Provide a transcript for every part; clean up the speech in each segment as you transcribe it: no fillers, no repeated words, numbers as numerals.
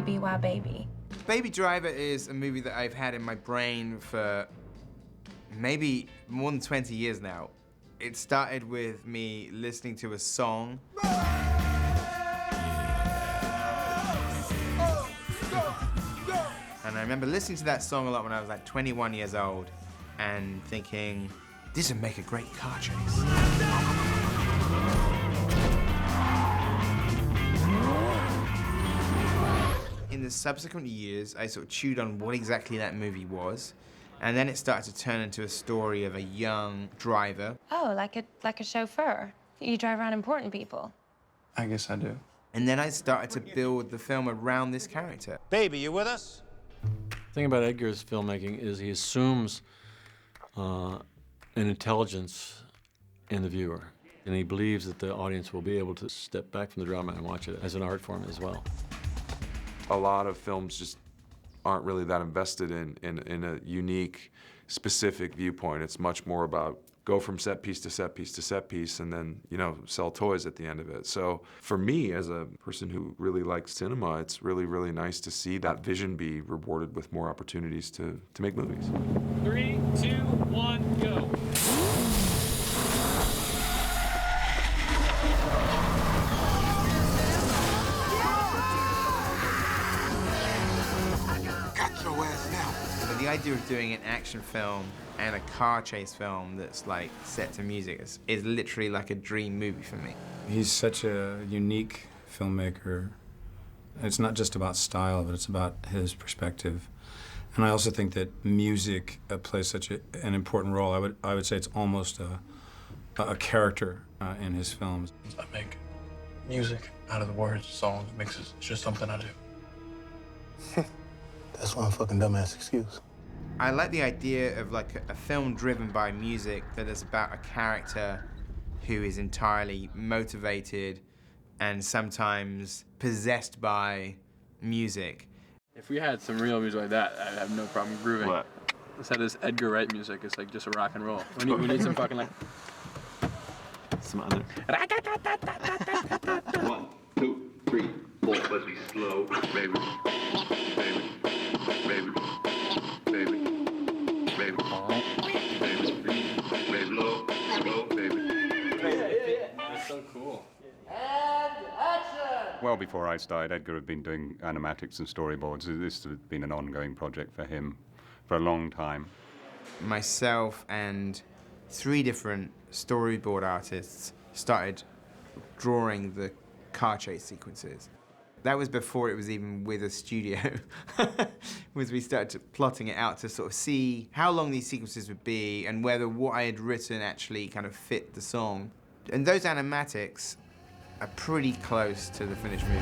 Baby Wow Baby? Baby Driver is a movie that I've had in my brain for maybe more than 20 years now. It started with me listening to a song. And I remember listening to that song a lot when I was like 21 years old and thinking, this would make a great car chase. In the subsequent years, I sort of chewed on what exactly that movie was, and then it started to turn into a story of a young driver. Oh, like a chauffeur. You drive around important people. I guess I do. And then I started to build the film around this character. Baby, you with us? The thing about Edgar's filmmaking is he assumes an intelligence in the viewer, and he believes that the audience will be able to step back from the drama and watch it as an art form as well. A lot of films just aren't really that invested in a unique, specific viewpoint. It's much more about go from set piece to set piece to set piece and then, you know, sell toys at the end of it. So for me, as a person who really likes cinema, it's really, really nice to see that vision be rewarded with more opportunities to make movies. 3, 2, 1, go. The idea of doing an action film and a car chase film that's like set to music is literally like a dream movie for me. He's such a unique filmmaker. It's not just about style, but it's about his perspective. And I also think that music plays such an important role. I would say it's almost a character in his films. I make music out of the words, songs, mixes. It's just something I do. That's one fucking dumbass excuse. I like the idea of like a film driven by music that is about a character who is entirely motivated and sometimes possessed by music. If we had some real music like that, I'd have no problem grooving. What? Let's have this Edgar Wright music. It's like just a rock and roll. We need some fucking like... Some other. 1, 2, 3, 4. Let's be slow, baby, baby, baby, baby, baby, baby, low, slow, baby. That's so cool. Well before I started, Edgar had been doing animatics and storyboards. This had been an ongoing project for him for a long time. Myself and 3 different storyboard artists started drawing the car chase sequences. That was before it was even with a studio, was we started plotting it out to sort of see how long these sequences would be and whether what I had written actually kind of fit the song. And those animatics are pretty close to the finished movie.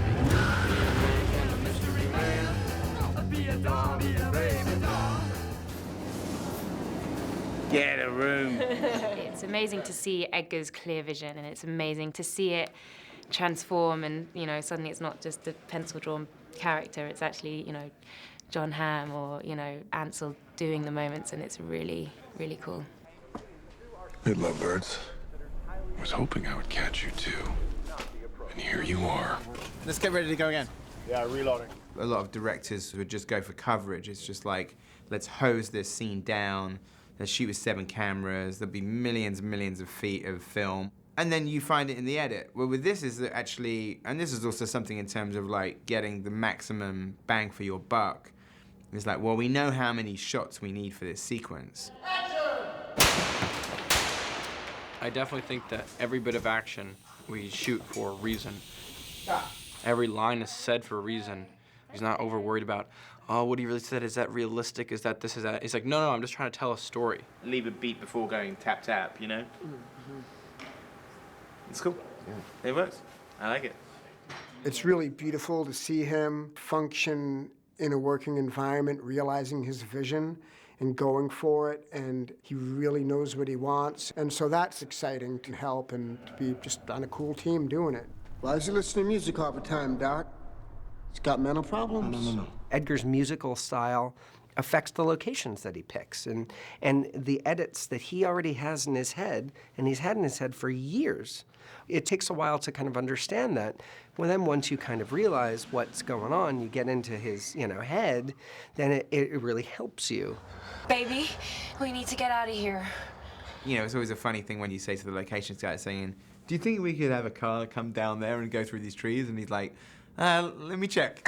Get a room. It's amazing to see Edgar's clear vision, and it's amazing to see it transform, and you know, suddenly it's not just a pencil-drawn character, it's actually, you know, John Hamm or, you know, Ansel doing the moments, and it's really, really cool. Hey, lovebirds. I was hoping I would catch you too. And here you are. Let's get ready to go again. Yeah, reloading. A lot of directors would just go for coverage. It's just like, let's hose this scene down, let's shoot with 7 cameras, there'll be millions and millions of feet of film. And then you find it in the edit. Well, with this is that actually, and this is also something in terms of like getting the maximum bang for your buck. It's like, well, we know how many shots we need for this sequence. I definitely think that every bit of action we shoot for a reason. Every line is said for a reason. He's not over worried about, oh, what he really said, is that realistic? Is that this, is that? He's like, no, I'm just trying to tell a story. Leave a beat before going tap tap, you know? It's cool. Yeah. It works. I like it. It's really beautiful to see him function in a working environment, realizing his vision and going for it, and he really knows what he wants. And so that's exciting to help and to be just on a cool team doing it. Why is he listening to music all the time, Doc? He's got mental problems. No. Edgar's musical style affects the locations that he picks and the edits that he already has in his head, and he's had in his head for years. It takes a while to kind of understand that. Well, then once you kind of realize what's going on, you get into his, head, then it really helps you. Baby, we need to get out of here. It's always a funny thing when you say to the locations guy saying, do you think we could have a car come down there and go through these trees? And he's like, let me check.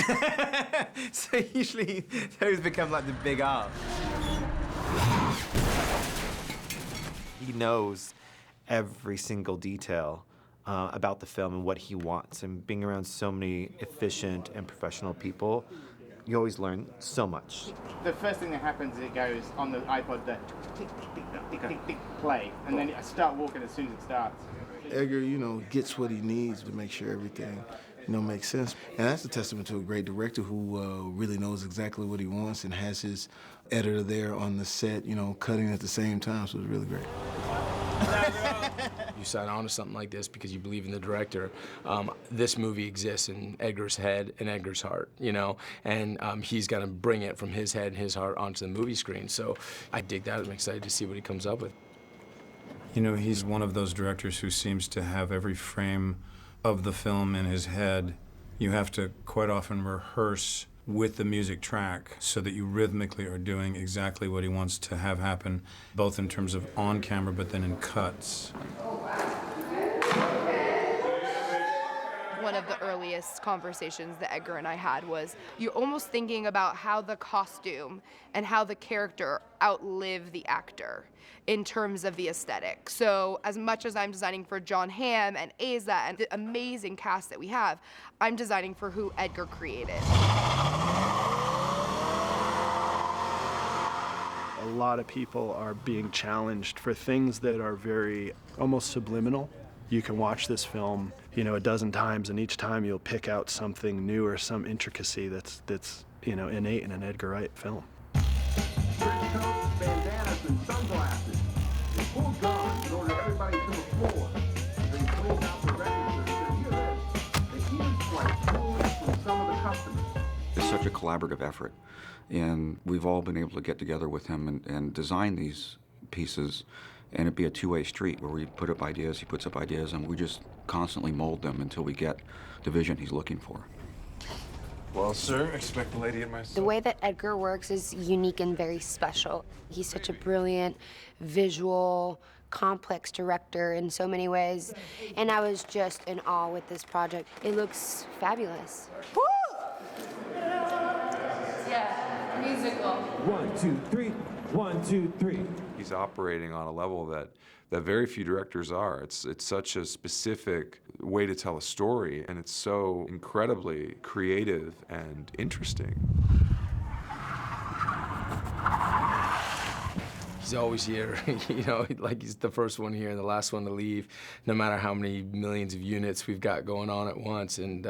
So usually those become like the big R. He knows every single detail about the film and what he wants. And being around so many efficient and professional people, you always learn so much. The first thing that happens is it goes on the iPod, the tick, tick, tick, tick, tick, tick, tick, play, and then I start walking as soon as it starts. Edgar, gets what he needs to make sure everything, makes sense. And that's a testament to a great director who really knows exactly what he wants and has his editor there on the set, cutting at the same time, so it's really great. You sign on to something like this because you believe in the director. This movie exists in Edgar's head and Edgar's heart, and he's gonna bring it from his head and his heart onto the movie screen. So I dig that. I'm excited to see what he comes up with. He's one of those directors who seems to have every frame of the film in his head. You have to quite often rehearse with the music track so that you rhythmically are doing exactly what he wants to have happen, both in terms of on camera but then in cuts. One of the earliest conversations that Edgar and I had was you're almost thinking about how the costume and how the character outlive the actor in terms of the aesthetic. So as much as I'm designing for Jon Hamm and Asa and the amazing cast that we have, I'm designing for who Edgar created. A lot of people are being challenged for things that are very almost subliminal. You can watch this film, a dozen times, and each time you'll pick out something new or some intricacy that's innate in an Edgar Wright film. Bandanas and sunglasses. They pulled guns and ordered everybody to the floor. They cleaned out the registers and hear this. The eavesdropped tools from some of the customers. It's such a collaborative effort, and we've all been able to get together with him and design these pieces, and it be a two-way street where we put up ideas, he puts up ideas, and we just constantly mold them until we get the vision he's looking for. Well, sir, expect the lady and myself. The way that Edgar works is unique and very special. He's such a brilliant, visual, complex director in so many ways, and I was just in awe with this project. It looks fabulous. Woo! Yeah, musical. 1, 2, 3. 1, 2, 3. He's operating on a level that very few directors are. It's such a specific way to tell a story, and it's so incredibly creative and interesting. He's always here, like he's the first one here and the last one to leave, no matter how many millions of units we've got going on at once. And,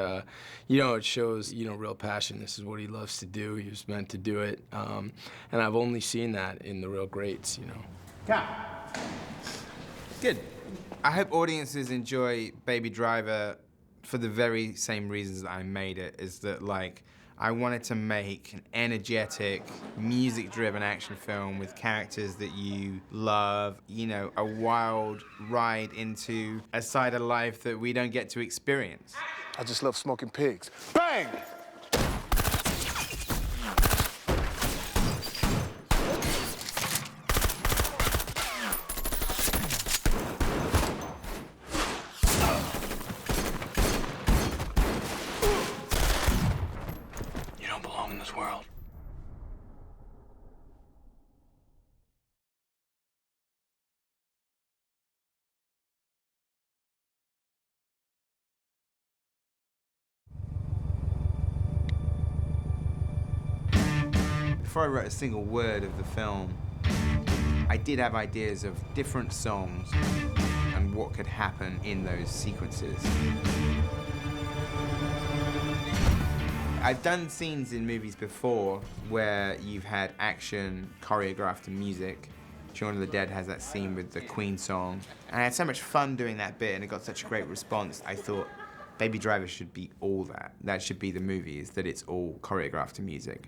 it shows, real passion. This is what he loves to do. He was meant to do it. And I've only seen that in the real greats, Yeah. Good. I hope audiences enjoy Baby Driver for the very same reasons that I made it, is that, I wanted to make an energetic, music-driven action film with characters that you love, a wild ride into a side of life that we don't get to experience. I just love smoking pigs. Bang! World. Before I wrote a single word of the film, I did have ideas of different songs and what could happen in those sequences. I've done scenes in movies before where you've had action choreographed to music. Shaun of the Dead has that scene with the Queen song. And I had so much fun doing that bit, and it got such a great response. I thought Baby Driver should be all that. That should be the movie, is that it's all choreographed to music.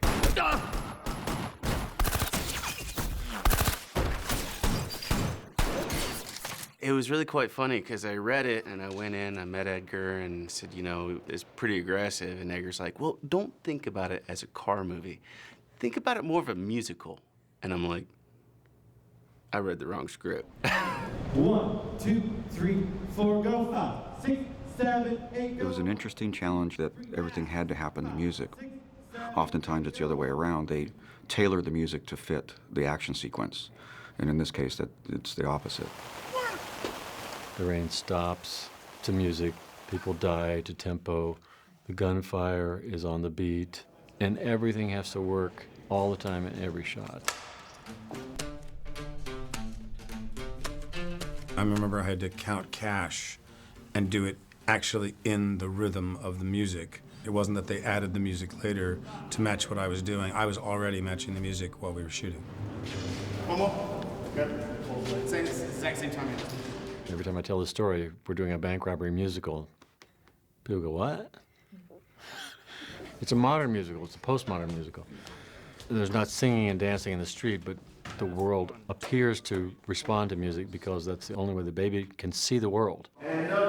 It was really quite funny because I read it and I went in, I met Edgar and said, you know, it's pretty aggressive. And Edgar's like, well, don't think about it as a car movie. Think about it more of a musical. And I'm like, I read the wrong script. 1, 2, 3, 4, go 5, 6, 7, 8, It was an interesting challenge that everything had to happen to music. Oftentimes it's the other way around. They tailor the music to fit the action sequence. And in this case, it's the opposite. The rain stops to music, people die to tempo, the gunfire is on the beat, and everything has to work all the time in every shot. I remember I had to count cash and do it actually in the rhythm of the music. It wasn't that they added the music later to match what I was doing. I was already matching the music while we were shooting. One more. Good. Same, exact same time. Every time I tell this story, we're doing a bank robbery musical. People go, what? It's a modern musical, it's a postmodern musical. There's not singing and dancing in the street, but the world appears to respond to music because that's the only way the baby can see the world. And 1, 2,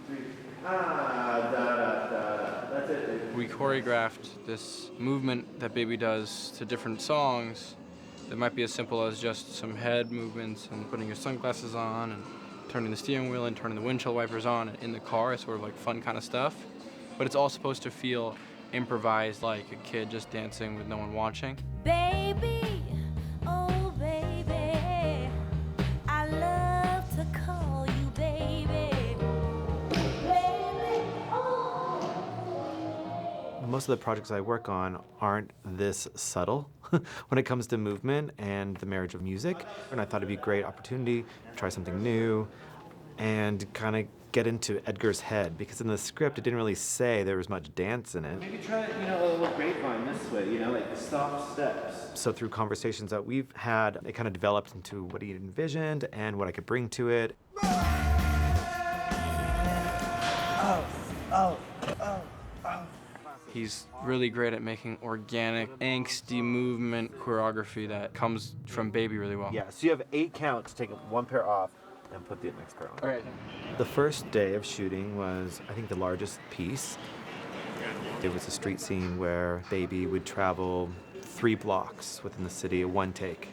3, da, da, da. That's it. We choreographed this movement that Baby does to different songs that might be as simple as just some head movements and putting your sunglasses on and turning the steering wheel and turning the windshield wipers on in the car. It's sort of like fun kind of stuff. But it's all supposed to feel improvised, like a kid just dancing with no one watching. Baby, oh baby, I love to call you baby. Baby, oh. Most of the projects I work on aren't this subtle when it comes to movement and the marriage of music. And I thought it'd be a great opportunity to try something new and kind of get into Edgar's head, because in the script it didn't really say there was much dance in it. Maybe try, a little grapevine this way, like the soft steps. So through conversations that we've had, it kind of developed into what he envisioned and what I could bring to it. He's really great at making organic, angsty movement choreography that comes from Baby really well. Yeah, so you have 8 counts, take one pair off and put the next pair on. All right. The first day of shooting was, I think, the largest piece. It was a street scene where Baby would travel 3 blocks within the city in one take.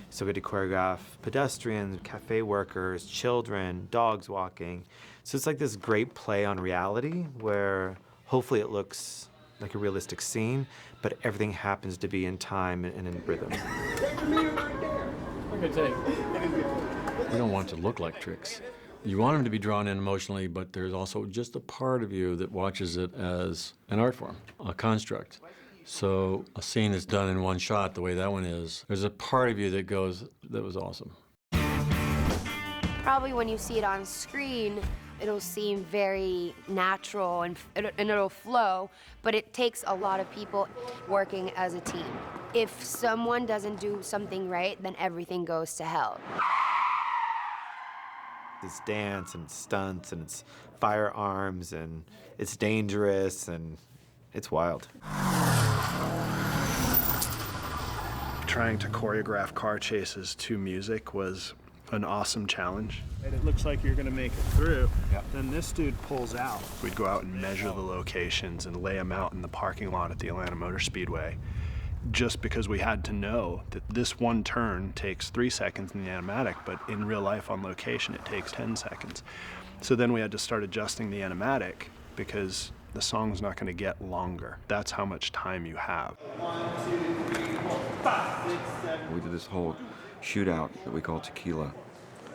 So we had to choreograph pedestrians, cafe workers, children, dogs walking. So it's like this great play on reality where hopefully it looks like a realistic scene, but everything happens to be in time and in rhythm. Good take. You don't want it to look like tricks. You want them to be drawn in emotionally, but there's also just a part of you that watches it as an art form, a construct. So a scene that's done in one shot the way that one is, there's a part of you that goes, that was awesome. Probably when you see it on screen, it'll seem very natural and it'll flow, but it takes a lot of people working as a team. If someone doesn't do something right, then everything goes to hell. It's dance and stunts and it's firearms and it's dangerous and it's wild. Trying to choreograph car chases to music was an awesome challenge. And it looks like you're gonna make it through. Yep. Then this dude pulls out. We'd go out and measure the locations and lay them out in the parking lot at the Atlanta Motor Speedway, just because we had to know that this one turn takes 3 seconds in the animatic, but in real life on location it takes 10 seconds. So then we had to start adjusting the animatic because the song's not gonna get longer. That's how much time you have. 1, 2, 3, 4, 5, 6, 7. We did this whole shootout that we call Tequila.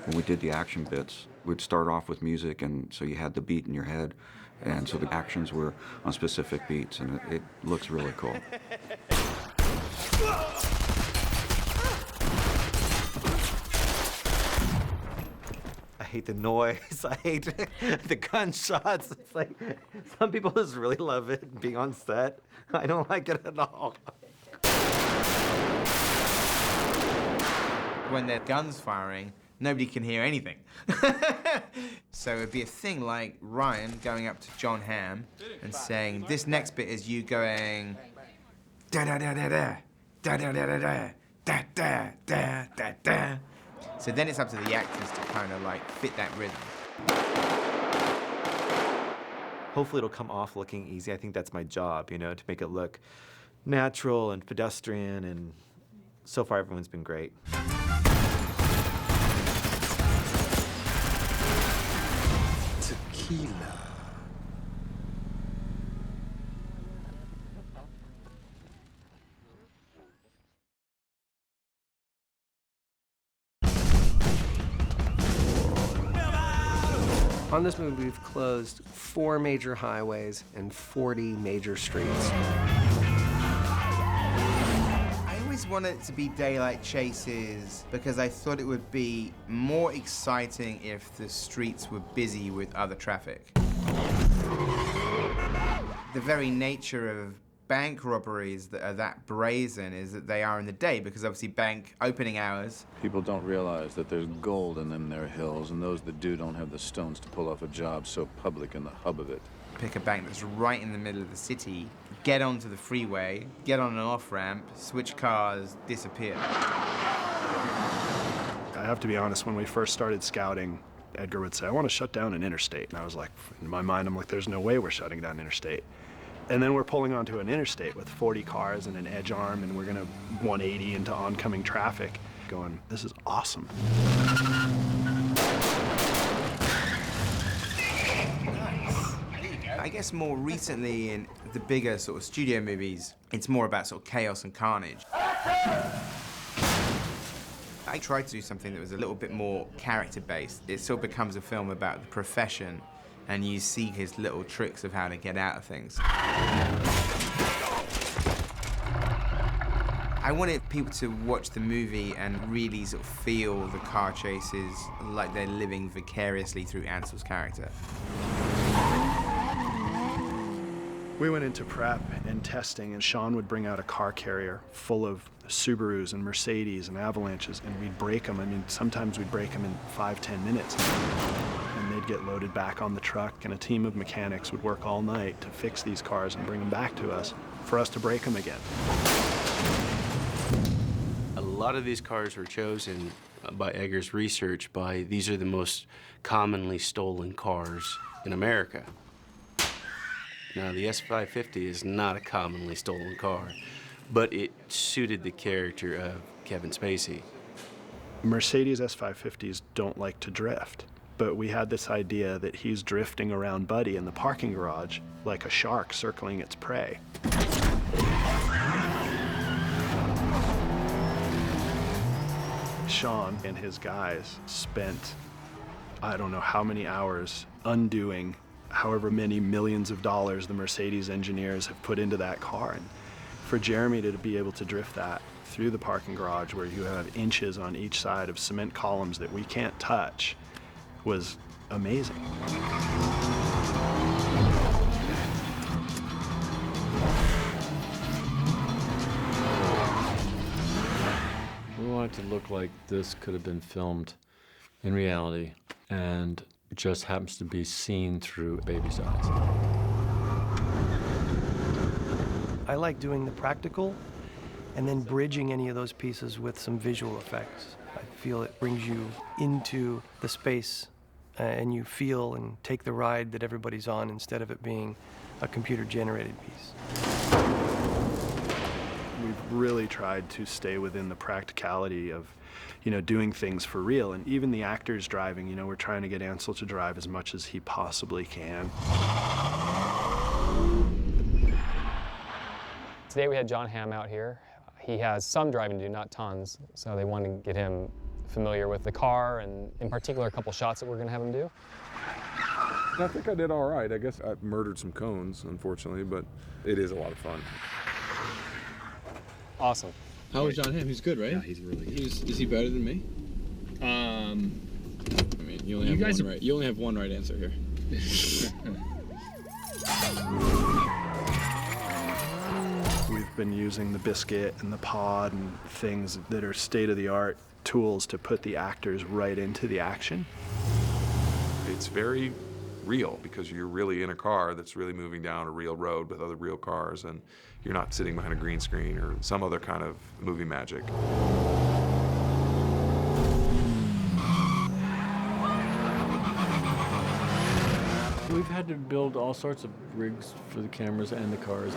When we did the action bits, we'd start off with music, and so you had the beat in your head, and so the actions were on specific beats, and it looks really cool. I hate the noise, I hate the gunshots. It's like, some people just really love it, being on set. I don't like it at all. When their guns firing, nobody can hear anything. So it'd be a thing like Ryan going up to John Hamm and saying, this next bit is you going da da da da da da da da da da da da da da da. So then it's up to the actors to kind of like fit that rhythm. Hopefully it'll come off looking easy. I think that's my job, you know, to make it look natural and pedestrian, and so far everyone's been great. Tequila. On this movie, we've closed 4 major highways and 40 major streets. I always wanted it to be daylight chases because I thought it would be more exciting if the streets were busy with other traffic. The very nature of bank robberies that are that brazen is that they are in the day, because obviously bank opening hours. People don't realize that there's gold in them there hills, and those that do don't have the stones to pull off a job so public in the hub of it. Pick a bank that's right in the middle of the city, get onto the freeway, get on an off-ramp, switch cars, disappear. I have to be honest, when we first started scouting, Edgar would say, I want to shut down an interstate. And I was like, in my mind, I'm like, there's no way we're shutting down an interstate. And then we're pulling onto an interstate with 40 cars and an edge arm, and we're going to 180 into oncoming traffic, going, this is awesome. I guess more recently in the bigger sort of studio movies, it's more about sort of chaos and carnage. I tried to do something that was a little bit more character-based. It sort of becomes a film about the profession, and you see his little tricks of how to get out of things. I wanted people to watch the movie and really sort of feel the car chases like they're living vicariously through Ansel's character. We went into prep and testing, and Sean would bring out a car carrier full of Subarus and Mercedes and Avalanches, and we'd break them. I mean, sometimes we'd break them in 5-10 minutes. And they'd get loaded back on the truck, and a team of mechanics would work all night to fix these cars and bring them back to us for us to break them again. A lot of these cars were chosen by Edgar's research by these are the most commonly stolen cars in America. Now, the S550 is not a commonly stolen car, but it suited the character of Kevin Spacey. Mercedes S550s don't like to drift, but we had this idea that he's drifting around Buddy in the parking garage like a shark circling its prey. Sean and his guys spent, I don't know how many hours undoing however many millions of dollars the Mercedes engineers have put into that car. And for Jeremy to be able to drift that through the parking garage where you have inches on each side of cement columns that we can't touch was amazing. We want it to look like this could have been filmed in reality, and it just happens to be seen through baby's eyes. I like doing the practical and then bridging any of those pieces with some visual effects. I feel it brings you into the space and you feel and take the ride that everybody's on instead of it being a computer-generated piece. We've really tried to stay within the practicality of, doing things for real. And even the actors driving, we're trying to get Ansel to drive as much as he possibly can. Today we had John Hamm out here. He has some driving to do, not tons, so they wanted to get him familiar with the car, and in particular a couple shots that we're going to have him do. I think I did all right. I guess I murdered some cones, unfortunately, but it is a lot of fun. Awesome. How was John Hamm? He's good, right? Yeah, he's really good. Is he better than me? I mean, you only have one right. You only have one right answer here. We've been using the biscuit and the pod and things that are state-of-the-art tools to put the actors right into the action. It's very real because you're really in a car that's really moving down a real road with other real cars, and you're not sitting behind a green screen or some other kind of movie magic. We've had to build all sorts of rigs for the cameras and the cars.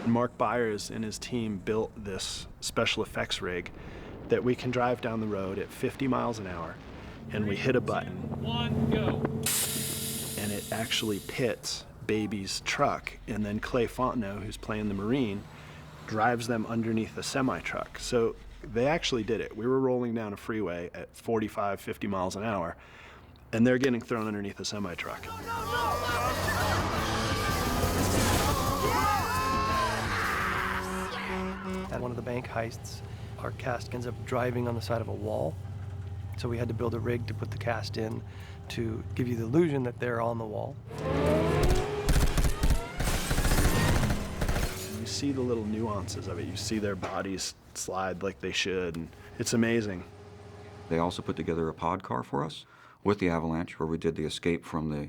Mark Byers and his team built this special effects rig that we can drive down the road at 50 miles an hour, and we hit a button. 1, go. And it actually pits Baby's truck, and then Clay Fontenot, who's playing the Marine, drives them underneath a semi-truck. So they actually did it. We were rolling down a freeway at 45, 50 miles an hour, and they're getting thrown underneath a semi-truck. At one of the bank heists, our cast ends up driving on the side of a wall. So we had to build a rig to put the cast in to give you the illusion that they're on the wall. You see the little nuances of it. You see their bodies slide like they should, and it's amazing. They also put together a pod car for us with the Avalanche, where we did the escape from the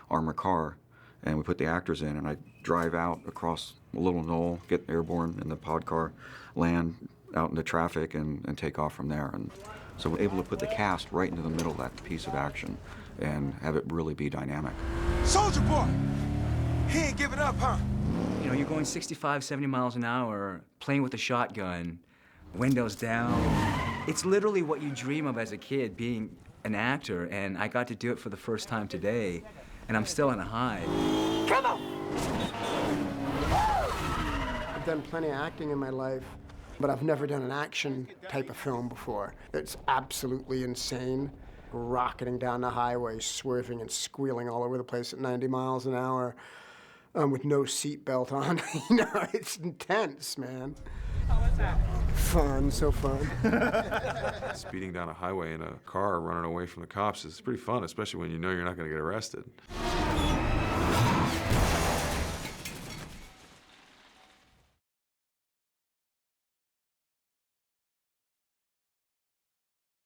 armored car, and we put the actors in, and I drive out across a little knoll, get airborne in the pod car, land out into traffic, and take off from there. And so we're able to put the cast right into the middle of that piece of action and have it really be dynamic. Soldier boy, he ain't giving up, huh? You know, you're going 65, 70 miles an hour, playing with a shotgun, windows down. It's literally what you dream of as a kid, being an actor, and I got to do it for the first time today, and I'm still on a high. Come on! I've done plenty of acting in my life, but I've never done an action type of film before. It's absolutely insane. Rocketing down the highway, swerving and squealing all over the place at 90 miles an hour with no seatbelt on. You know, it's intense, man. Fun, so fun. Speeding down a highway in a car, running away from the cops is pretty fun, especially when you know you're not going to get arrested.